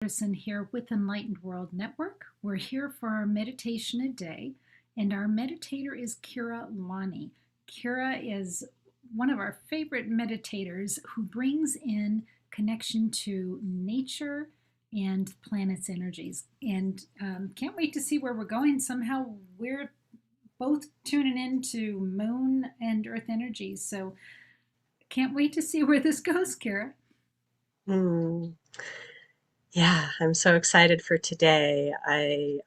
Anderson here with Enlightened World Network. We're here for our meditation a day, and our meditator is Keira Lani. Keira is one of our favorite meditators who brings in connection to nature and planet's energies. And can't wait to see where we're going. Somehow we're both tuning into moon and earth energies. So can't wait to see where this goes, Keira. Hmm. Yeah, I'm so excited for today. I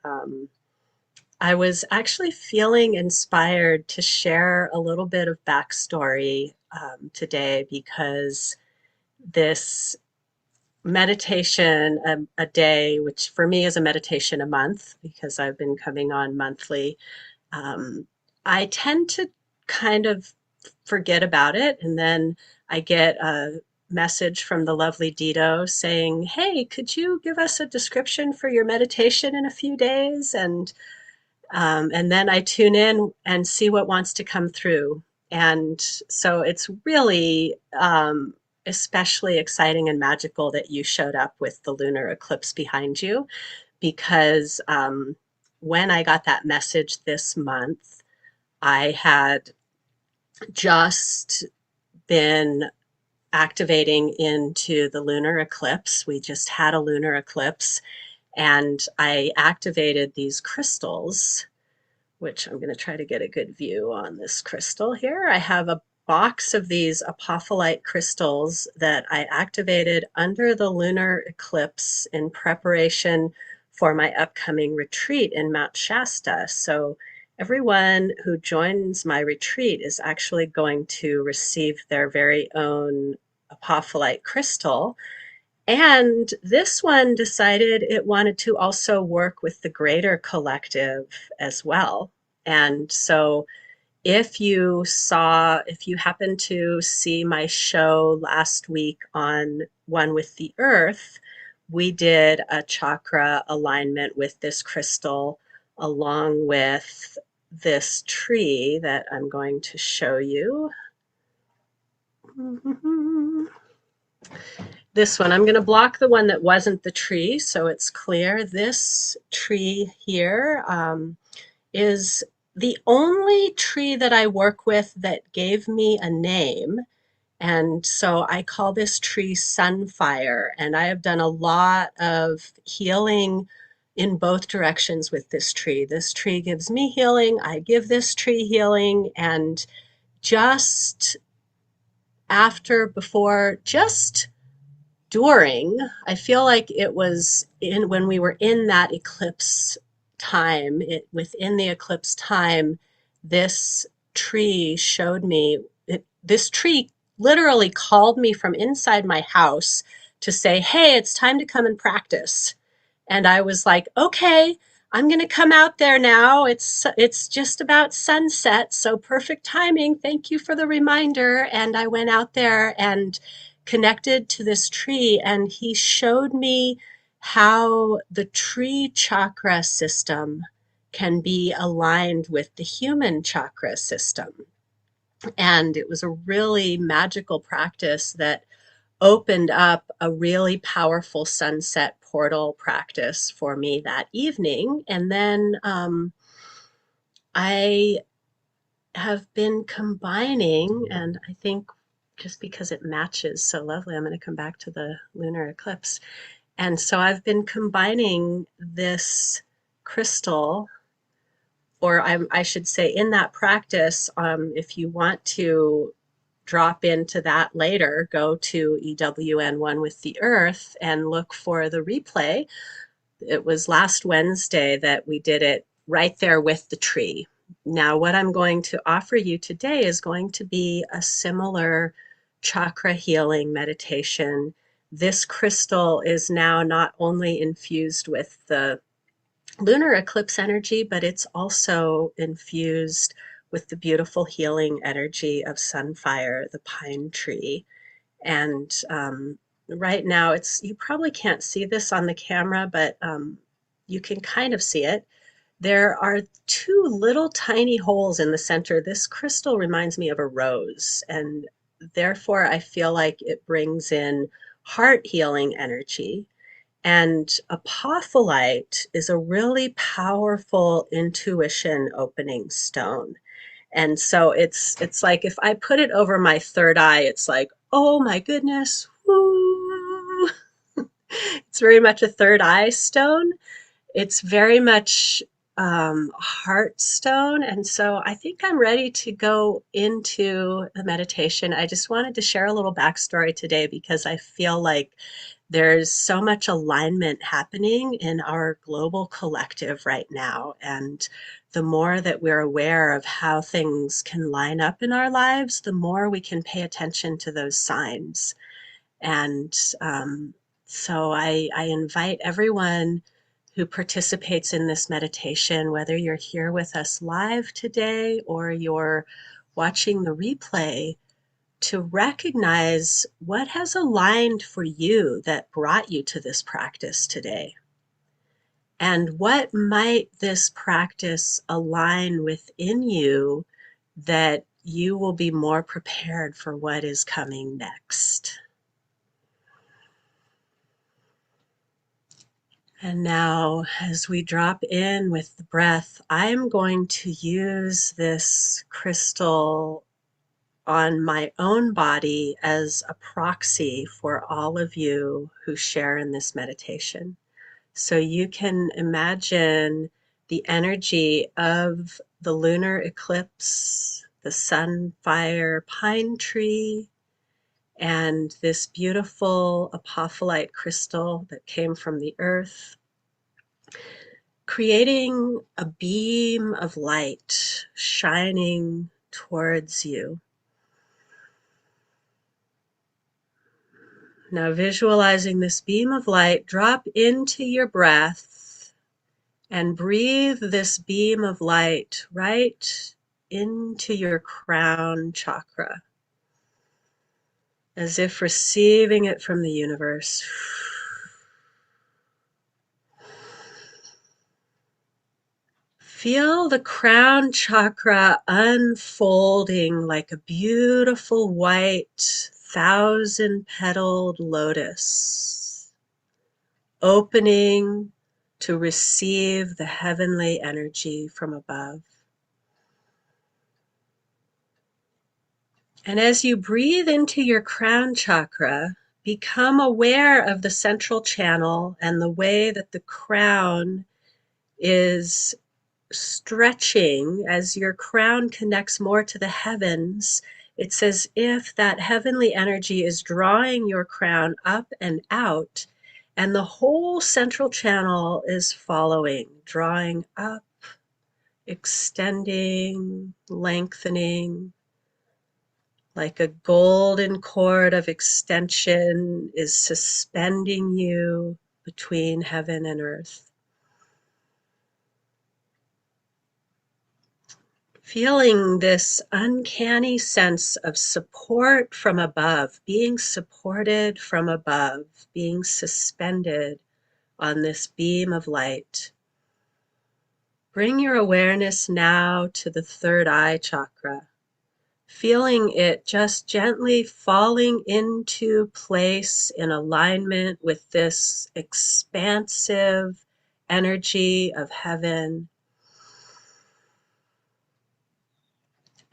was actually feeling inspired to share a little bit of backstory today because this meditation a day, which for me is a meditation a month because I've been coming on monthly, um, I tend to kind of forget about it. And then I get a message from the lovely Dido saying, "Hey, could you give us a description for your meditation in a few days?" And then I tune in and see what wants to come through. And so it's really especially exciting and magical that you showed up with the lunar eclipse behind you because when I got that message this month, I had just been activating into the lunar eclipse. We just had a lunar eclipse, and I activated these crystals, which I'm going to try to get a good view on this crystal here. I have a box of these apophyllite crystals that I activated under the lunar eclipse in preparation for my upcoming retreat in Mount Shasta. So everyone who joins my retreat is actually going to receive their very own apophyllite crystal. And this one decided it wanted to also work with the greater collective as well. And so if you happen to see my show last week on One with the Earth, we did a chakra alignment with this crystal along with this tree that I'm going to show you. This one, I'm going to block the one that wasn't the tree so it's clear. This tree here is the only tree that I work with that gave me a name. And so I call this tree Sunfire. And I have done a lot of healing in both directions with this tree. This tree gives me healing. I give this tree healing. And just just during, I feel like it was in when we were in that eclipse time, within the eclipse time, this tree showed me, this tree literally called me from inside my house to say, "Hey, it's time to come and practice." And I was like, "Okay, I'm going to come out there now. It's just about sunset, so perfect timing. Thank you for the reminder." And I went out there and connected to this tree, and he showed me how the tree chakra system can be aligned with the human chakra system. And it was a really magical practice that opened up a really powerful sunset portal practice for me that evening. And then I have been combining, and I think just because it matches so lovely, I'm going to come back to the lunar eclipse. And so I've been combining this crystal, or I should say, in that practice, if you want to drop into that later, go to EWN One with the Earth and look for the replay. It was last Wednesday that we did it right there with the tree. Now, what I'm going to offer you today is going to be a similar chakra healing meditation. This crystal is now not only infused with the lunar eclipse energy, but it's also infused with the beautiful healing energy of Sunfire, the pine tree. And right now, you probably can't see this on the camera, but you can kind of see it. There are two little tiny holes in the center. This crystal reminds me of a rose, and therefore I feel like it brings in heart healing energy. And apophyllite is a really powerful intuition opening stone. And so it's like if I put it over my third eye, it's like, oh my goodness, woo. It's very much a third eye stone. It's very much heart stone. And so I think I'm ready to go into the meditation. I just wanted to share a little backstory today because I feel like there's so much alignment happening in our global collective right now. And the more that we're aware of how things can line up in our lives, the more we can pay attention to those signs. And so I invite everyone who participates in this meditation, whether you're here with us live today or you're watching the replay, to recognize what has aligned for you that brought you to this practice today. And what might this practice align within you that you will be more prepared for what is coming next. And now, as we drop in with the breath, I'm going to use this crystal on my own body as a proxy for all of you who share in this meditation. So you can imagine the energy of the lunar eclipse, the sunfire pine tree, and this beautiful apophyllite crystal that came from the earth, creating a beam of light shining towards you. Now visualizing this beam of light, drop into your breath and breathe this beam of light right into your crown chakra, as if receiving it from the universe. Feel the crown chakra unfolding like a beautiful white 1,000-petaled lotus, opening to receive the heavenly energy from above. And as you breathe into your crown chakra, become aware of the central channel and the way that the crown is stretching. As your crown connects more to the heavens, it's as if that heavenly energy is drawing your crown up and out, and the whole central channel is following, drawing up, extending, lengthening, like a golden cord of extension is suspending you between heaven and earth. Feeling this uncanny sense of support from above, being supported from above, being suspended on this beam of light. Bring your awareness now to the third eye chakra, feeling it just gently falling into place in alignment with this expansive energy of heaven.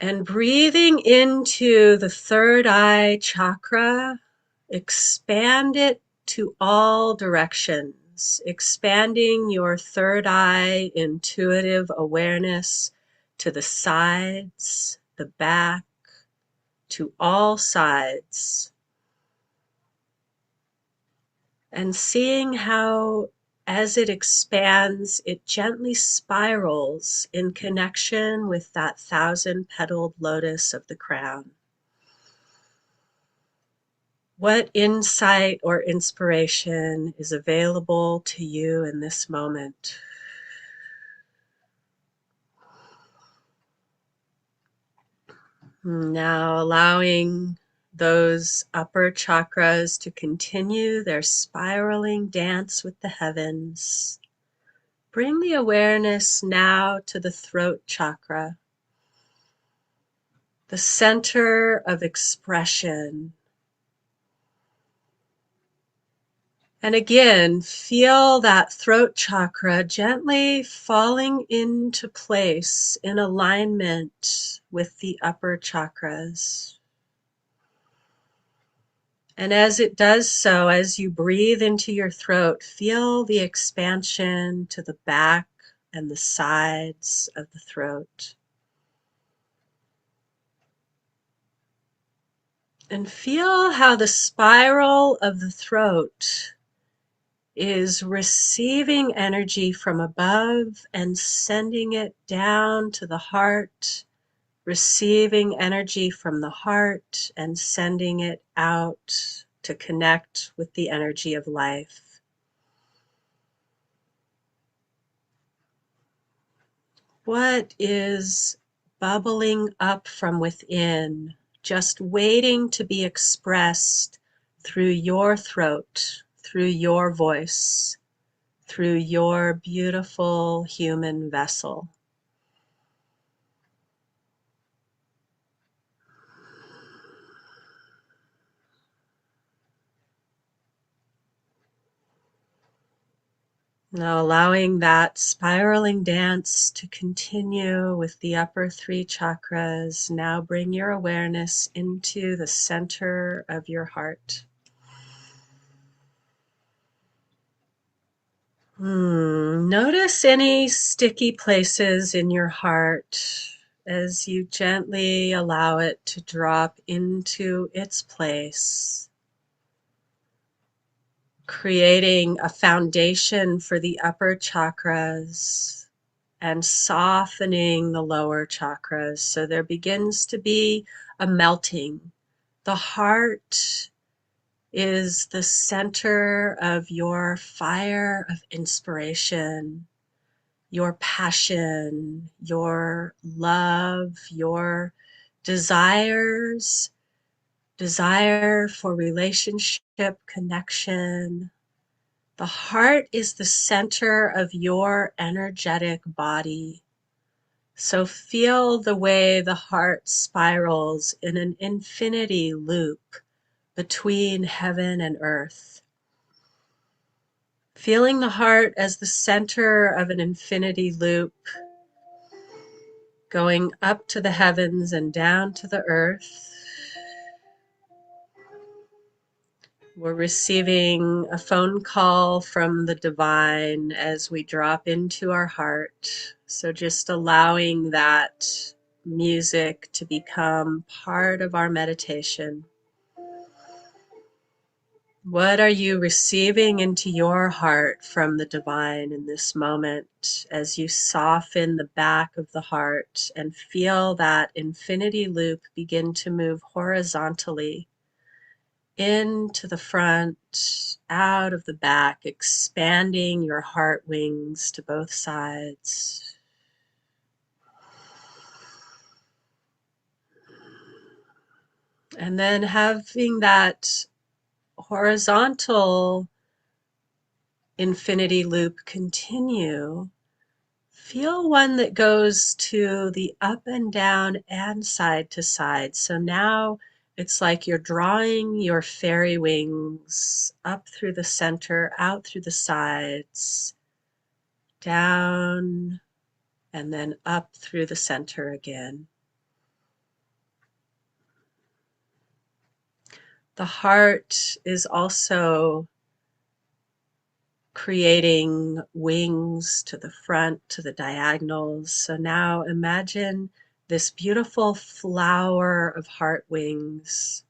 And breathing into the third eye chakra, expand it to all directions, expanding your third eye intuitive awareness to the sides, the back, to all sides. And seeing how, as it expands, it gently spirals in connection with that 1,000-petaled lotus of the crown. What insight or inspiration is available to you in this moment? Now allowing those upper chakras to continue their spiraling dance with the heavens. Bring the awareness now to the throat chakra, the center of expression, And again, feel that throat chakra gently falling into place in alignment with the upper chakras. And as it does so, as you breathe into your throat, feel the expansion to the back and the sides of the throat. And feel how the spiral of the throat is receiving energy from above and sending it down to the heart, receiving energy from the heart and sending it out to connect with the energy of life. What is bubbling up from within, just waiting to be expressed through your throat, through your voice, through your beautiful human vessel? Now allowing that spiraling dance to continue with the upper three chakras, now bring your awareness into the center of your heart. Notice any sticky places in your heart as you gently allow it to drop into its place, creating a foundation for the upper chakras and softening the lower chakras. So there begins to be a melting. The heart is the center of your fire of inspiration, your passion, your love, your desires, desire for relationship, connection. The heart is the center of your energetic body. So feel the way the heart spirals in an infinity loop between heaven and earth. Feeling the heart as the center of an infinity loop, going up to the heavens and down to the earth. We're receiving a phone call from the divine as we drop into our heart. So just allowing that music to become part of our meditation. What are you receiving into your heart from the divine in this moment as you soften the back of the heart and feel that infinity loop begin to move horizontally into the front, out of the back, expanding your heart wings to both sides. And then having that horizontal infinity loop continue, feel one that goes to the up and down and side to side. So now it's like you're drawing your fairy wings up through the center, out through the sides, down, and then up through the center again. The heart is also creating wings to the front, to the diagonals. So now imagine this beautiful flower of heart wings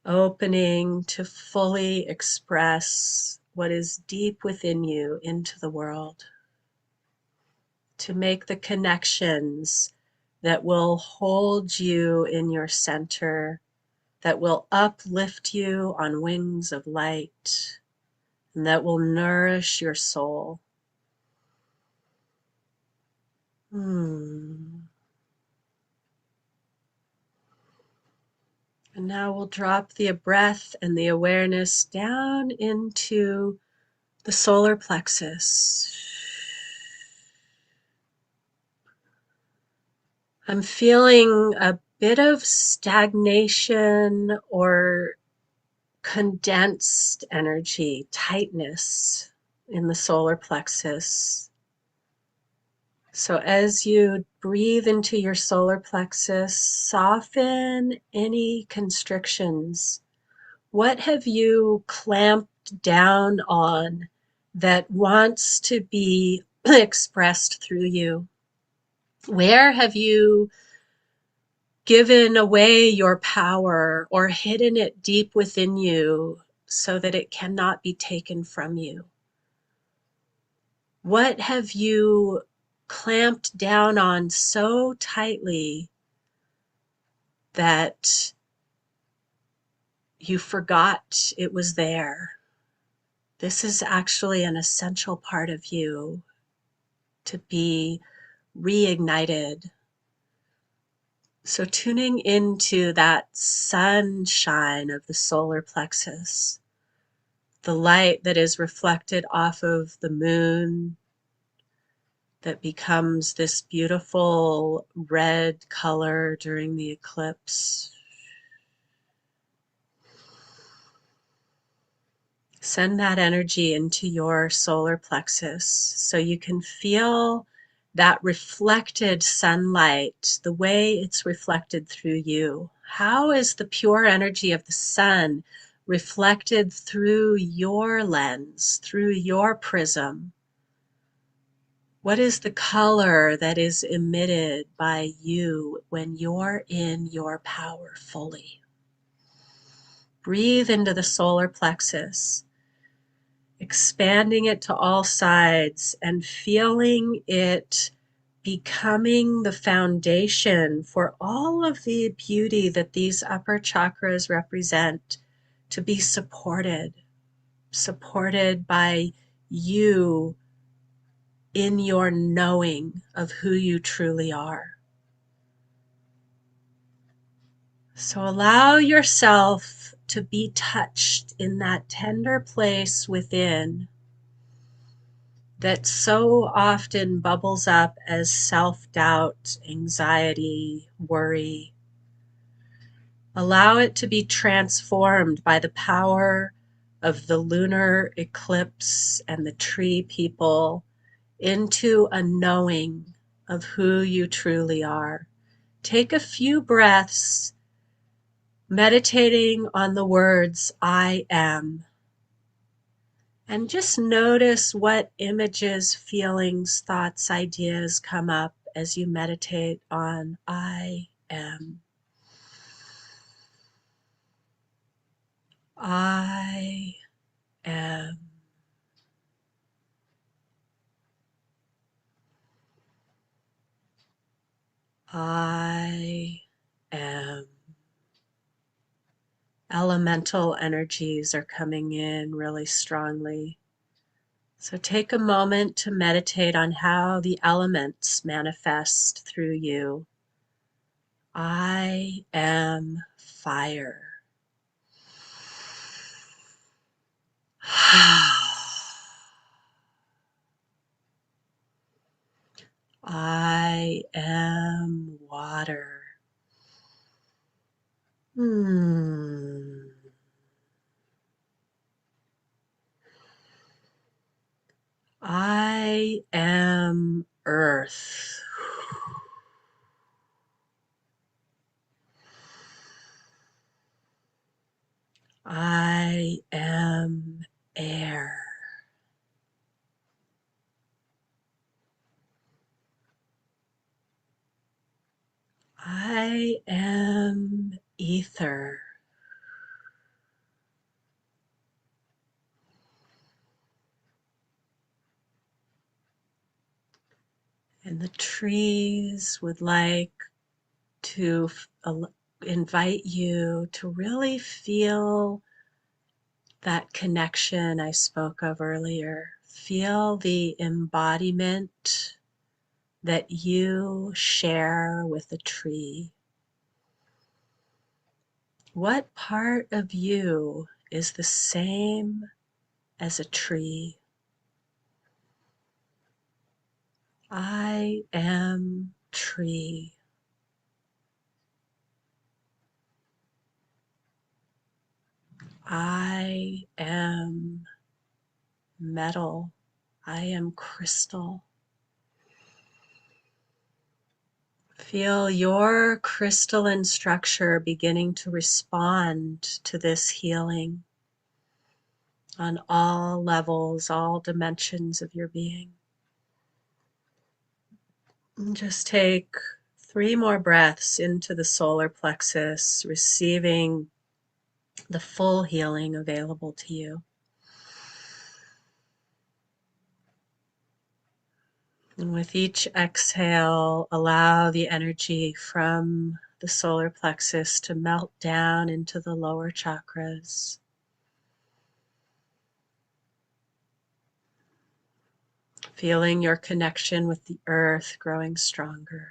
opening to fully express what is deep within you into the world, to make the connections that will hold you in your center, that will uplift you on wings of light, and that will nourish your soul. And now we'll drop the breath and the awareness down into the solar plexus. I'm feeling a bit of stagnation or condensed energy, tightness in the solar plexus. So as you breathe into your solar plexus, soften any constrictions. What have you clamped down on that wants to be expressed through you? Where have you given away your power or hidden it deep within you so that it cannot be taken from you? What have you clamped down on so tightly that you forgot it was there? This is actually an essential part of you to be reignited. So tuning into that sunshine of the solar plexus, the light that is reflected off of the moon that becomes this beautiful red color during the eclipse. Send that energy into your solar plexus so you can feel that reflected sunlight, the way it's reflected through you. How is the pure energy of the sun reflected through your lens, through your prism? What is the color that is emitted by you when you're in your power fully? Breathe into the solar plexus, expanding it to all sides and feeling it becoming the foundation for all of the beauty that these upper chakras represent to be supported by you in your knowing of who you truly are. So allow yourself to be touched in that tender place within that so often bubbles up as self-doubt, anxiety, worry. Allow it to be transformed by the power of the lunar eclipse and the tree people into a knowing of who you truly are. Take a few breaths, meditating on the words, I am. And just notice what images, feelings, thoughts, ideas come up as you meditate on I am. I am. I am. Elemental energies are coming in really strongly. So take a moment to meditate on how the elements manifest through you. I am fire. I am water. I am earth. I am air. I am ether. And the trees would like to invite you to really feel that connection I spoke of earlier. Feel the embodiment that you share with a tree. What part of you is the same as a tree? I am tree. I am metal. I am crystal. Feel your crystalline structure beginning to respond to this healing on all levels, all dimensions of your being. And just take 3 more breaths into the solar plexus, receiving the full healing available to you. And with each exhale, allow the energy from the solar plexus to melt down into the lower chakras. Feeling your connection with the earth growing stronger.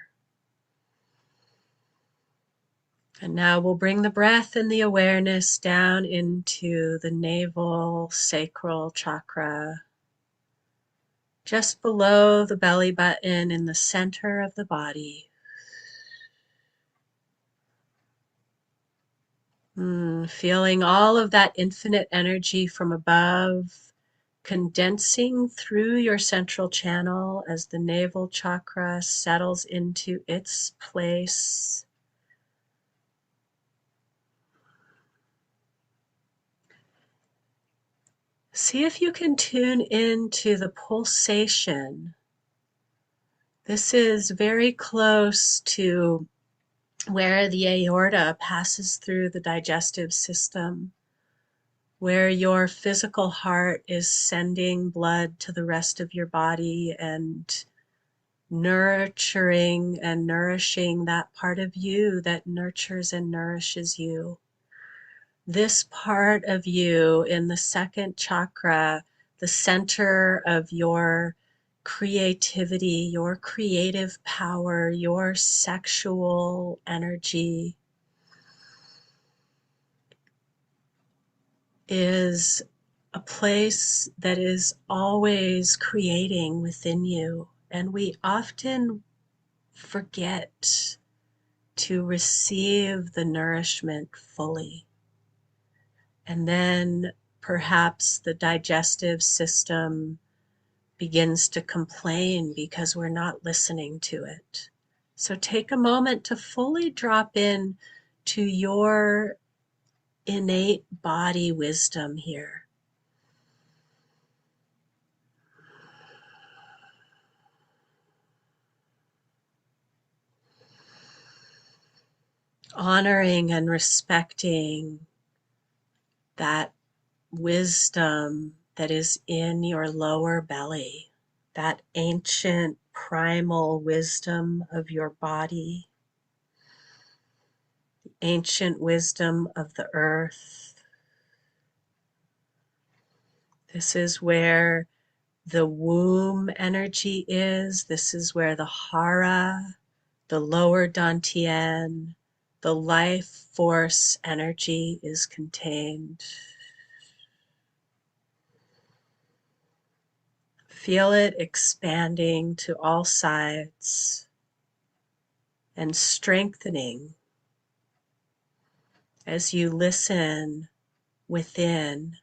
And now we'll bring the breath and the awareness down into the navel sacral chakra, just below the belly button in the center of the body. Feeling all of that infinite energy from above condensing through your central channel as the navel chakra settles into its place. See if you can tune into the pulsation. This is very close to where the aorta passes through the digestive system, where your physical heart is sending blood to the rest of your body and nurturing and nourishing that part of you that nurtures and nourishes you. This part of you in the second chakra, the center of your creativity, your creative power, your sexual energy, is a place that is always creating within you. And we often forget to receive the nourishment fully. And then perhaps the digestive system begins to complain because we're not listening to it. So take a moment to fully drop in to your innate body wisdom here. Honoring and respecting that wisdom that is in your lower belly, that ancient primal wisdom of your body, the ancient wisdom of the earth. This is where the womb energy is. This is where the hara, the lower dantian, the life force energy is contained. Feel it expanding to all sides and strengthening as you listen within.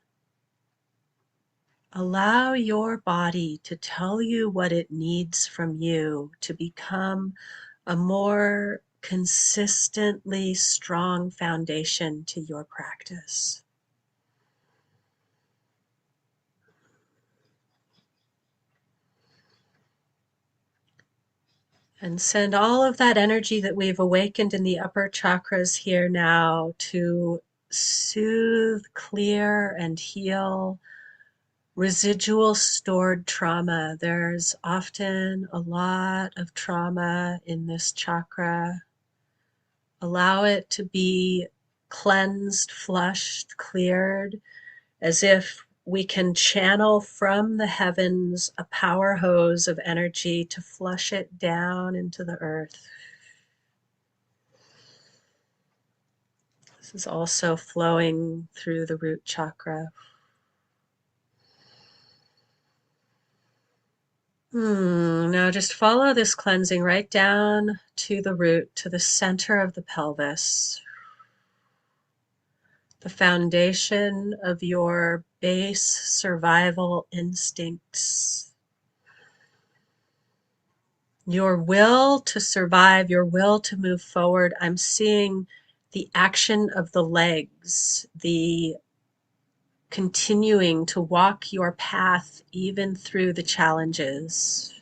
Allow your body to tell you what it needs from you to become a more consistently strong foundation to your practice. And send all of that energy that we've awakened in the upper chakras here now to soothe, clear, and heal residual stored trauma. There's often a lot of trauma in this chakra. Allow it to be cleansed, flushed, cleared, as if we can channel from the heavens a power hose of energy to flush it down into the earth. This is also flowing through the root chakra. Now just follow this cleansing right down to the root, to the center of the pelvis. the foundation of your base survival instincts, your will to survive, your will to move forward. I'm seeing the action of the legs, the continuing to walk your path even through the challenges.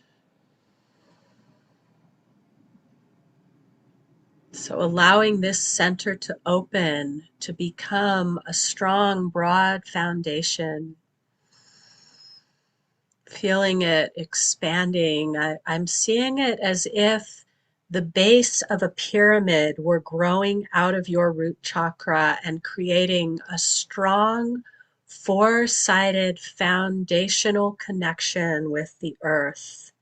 So allowing this center to open, to become a strong, broad foundation, feeling it expanding. I'm seeing it as if the base of a pyramid were growing out of your root chakra and creating a strong, four-sided foundational connection with the earth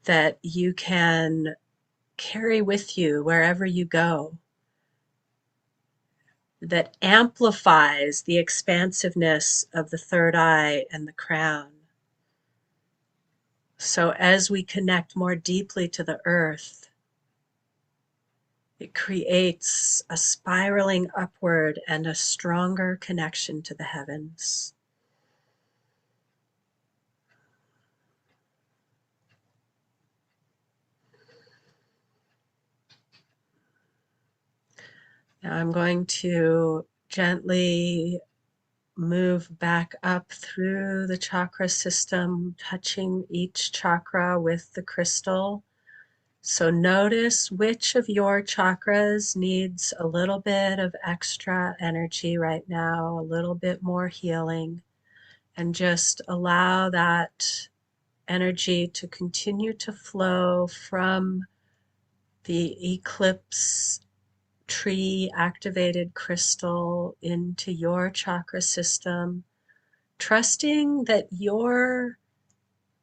that you can carry with you wherever you go, that amplifies the expansiveness of the third eye and the crown. So as we connect more deeply to the earth, it creates a spiraling upward and a stronger connection to the heavens. Now I'm going to gently move back up through the chakra system, touching each chakra with the crystal. So notice which of your chakras needs a little bit of extra energy right now, a little bit more healing, and just allow that energy to continue to flow from the eclipse tree activated crystal into your chakra system, trusting that your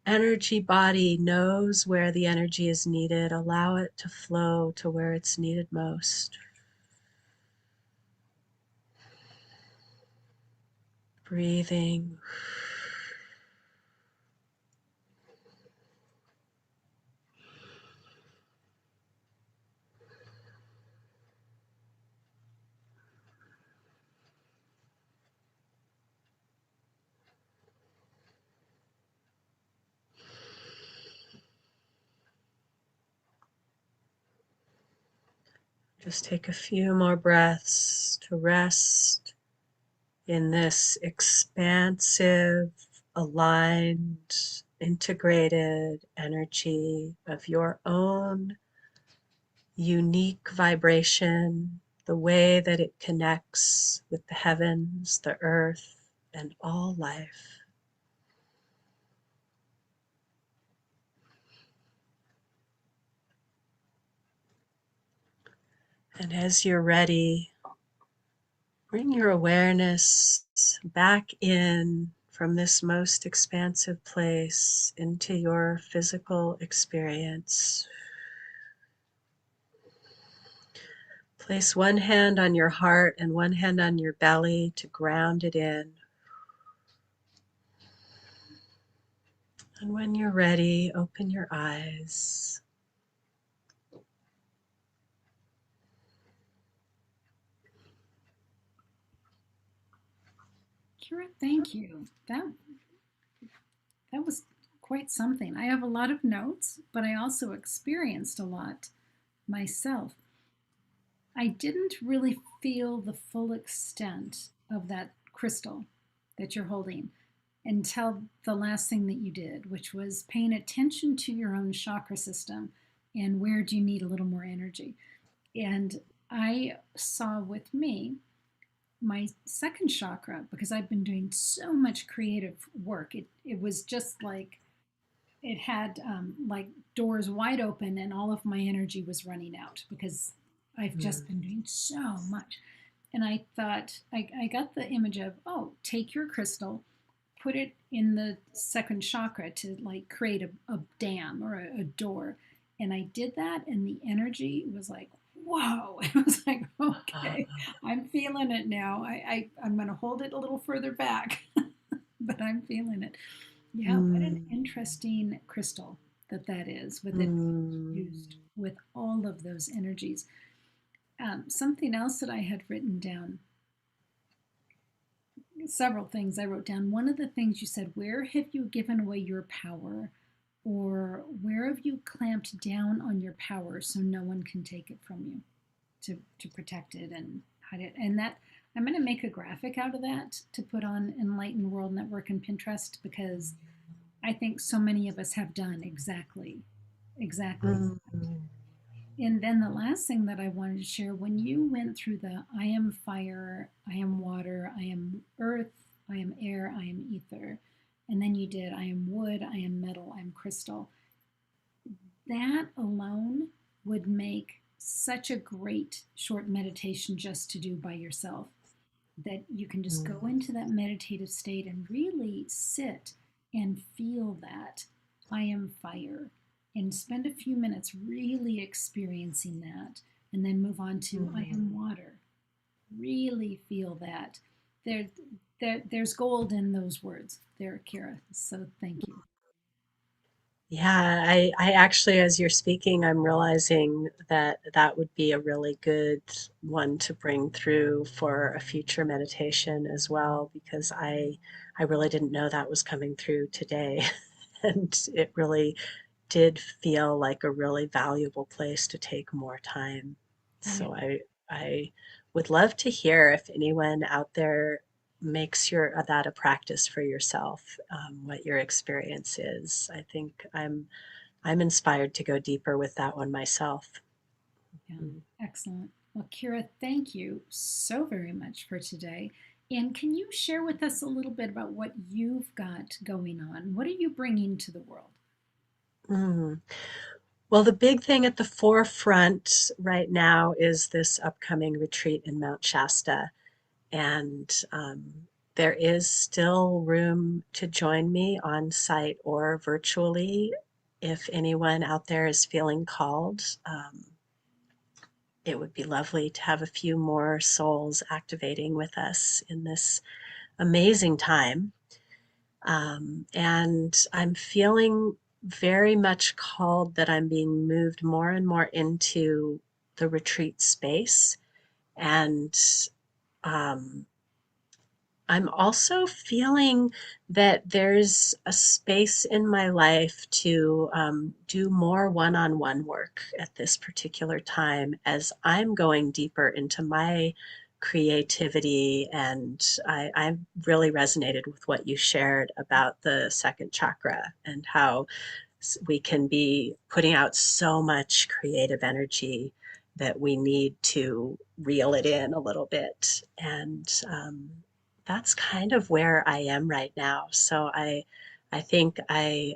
energy body knows where the energy is needed. Allow it to flow to where it's needed most. Breathing. Just take a few more breaths to rest in this expansive, aligned, integrated energy of your own unique vibration, the way that it connects with the heavens, the earth, and all life. And as you're ready, bring your awareness back in from this most expansive place into your physical experience. Place one hand on your heart and one hand on your belly to ground it in. And when you're ready, open your eyes. Kira, thank you. That was quite something. I have a lot of notes, but I also experienced a lot myself. I didn't really feel the full extent of that crystal that you're holding until the last thing that you did, which was paying attention to your own chakra system and where do you need a little more energy. And I saw with me my second chakra, because I've been doing so much creative work. It was just like it had like doors wide open and all of my energy was running out because I've just been doing so much. And I thought, I got the image of, oh, take your crystal, put it in the second chakra to like create a dam or a door. And I did that, and the energy was like, whoa. It was like, okay, I'm feeling it now. I'm going to hold it a little further back, but I'm feeling it. Yeah, what an interesting crystal that is with it used with all of those energies. Something else that I had written down, several things I wrote down. One of the things you said, where have you given away your power? Or where have you clamped down on your power so no one can take it from you to protect it and hide it? And that I'm going to make a graphic out of that to put on Enlightened World Network and Pinterest because I think so many of us have done exactly. Mm. And then the last thing that I wanted to share, when you went through the I am fire, I am water, I am earth, I am air, I am ether, and then you did I am wood, I am metal, I am crystal, that alone would make such a great short meditation just to do by yourself, that you can just go Mm. into that meditative state and really sit and feel that I am fire and spend a few minutes really experiencing that, and then move on to I Mm. am water. Really feel that. There, there's gold in those words there, Keira. So thank you. Yeah, I actually, as you're speaking, I'm realizing that that would be a really good one to bring through for a future meditation as well, because I really didn't know that was coming through today. And it really did feel like a really valuable place to take more time. Yeah. So I would love to hear if anyone out there makes that a practice for yourself, what your experience is. I think I'm inspired to go deeper with that one myself. Yeah, Mm. excellent. Well, Kira, thank you so very much for today. And can you share with us a little bit about what you've got going on? What are you bringing to the world? Mm. Well, the big thing at the forefront right now is this upcoming retreat in Mount Shasta. And there is still room to join me on site or virtually if anyone out there is feeling called. It would be lovely to have a few more souls activating with us in this amazing time. And I'm feeling very much called that I'm being moved more and more into the retreat space. And um, I'm also feeling that there's a space in my life to do more one on one work at this particular time as I'm going deeper into my creativity. And I really resonated with what you shared about the second chakra and how we can be putting out so much creative energy that we need to reel it in a little bit. And that's kind of where I am right now. So I think I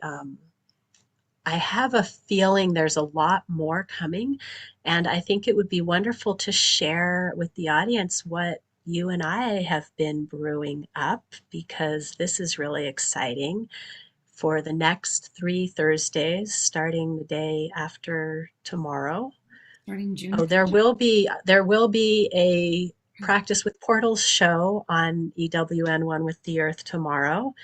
have a feeling there's a lot more coming, and I think it would be wonderful to share with the audience what you and I have been brewing up because this is really exciting for the next 3 Thursdays, starting the day after tomorrow. Starting June Oh, 1st. there will be a Practice with Portals show on EWN One with the Earth tomorrow.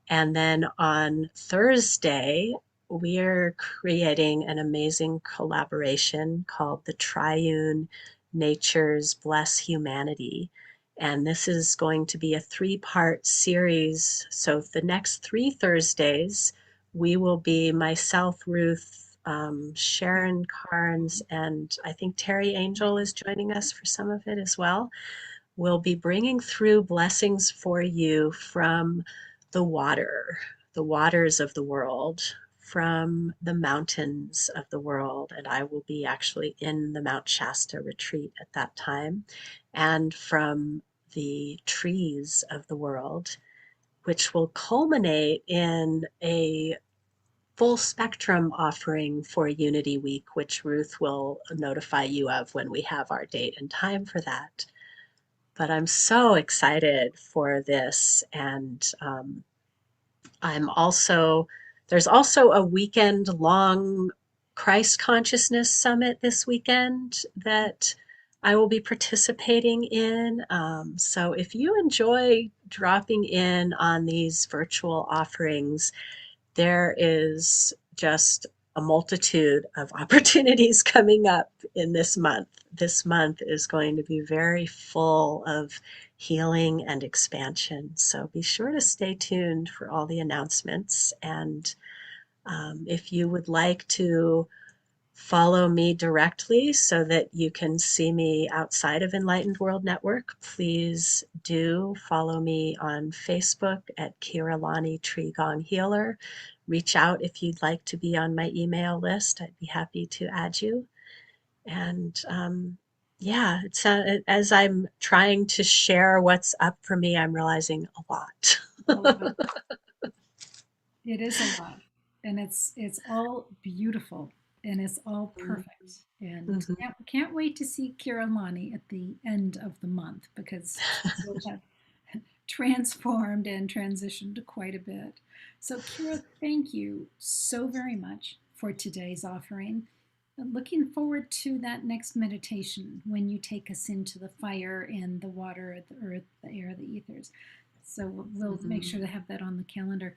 And then on Thursday, we're creating an amazing collaboration called the Triune Natures Bless Humanity. And this is going to be a 3-part series. So the next 3 Thursdays, we will be myself, Ruth, Sharon Carnes, and I think Terry Angel is joining us for some of it as well. We'll be bringing through blessings for you from the water, the waters of the world, from the mountains of the world. And I will be actually in the Mount Shasta retreat at that time, and from the trees of the world, which will culminate in a full spectrum offering for Unity Week, which Ruth will notify you of when we have our date and time for that. But I'm so excited for this. And I'm also, there's also a weekend long Christ Consciousness Summit this weekend that I will be participating in. So if you enjoy dropping in on these virtual offerings, there is just a multitude of opportunities coming up in this month. This month is going to be very full of healing and expansion. So be sure to stay tuned for all the announcements. And if you would like to follow me directly so that you can see me outside of Enlightened World Network, please do follow me on Facebook at Keira Lani Gong Healer. Reach out if you'd like to be on my email list. I'd be happy to add you. And yeah, as I'm trying to share what's up for me, I'm realizing a lot. A lot. It is a lot, and it's all beautiful, and it's all perfect. And Mhm. can't wait to see Keira Lani at the end of the month because she will have transformed and transitioned quite a bit. So, Keira, thank you so very much for today's offering. I'm looking forward to that next meditation when you take us into the fire and the water, the earth, the air, the ethers. So, we'll make sure to have that on the calendar.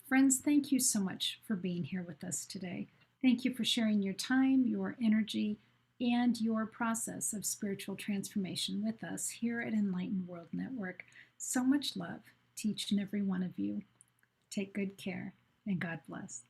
Friends, thank you so much for being here with us today. Thank you for sharing your time, your energy, and your process of spiritual transformation with us here at Enlightened World Network. So much love to each and every one of you. Take good care, and God bless.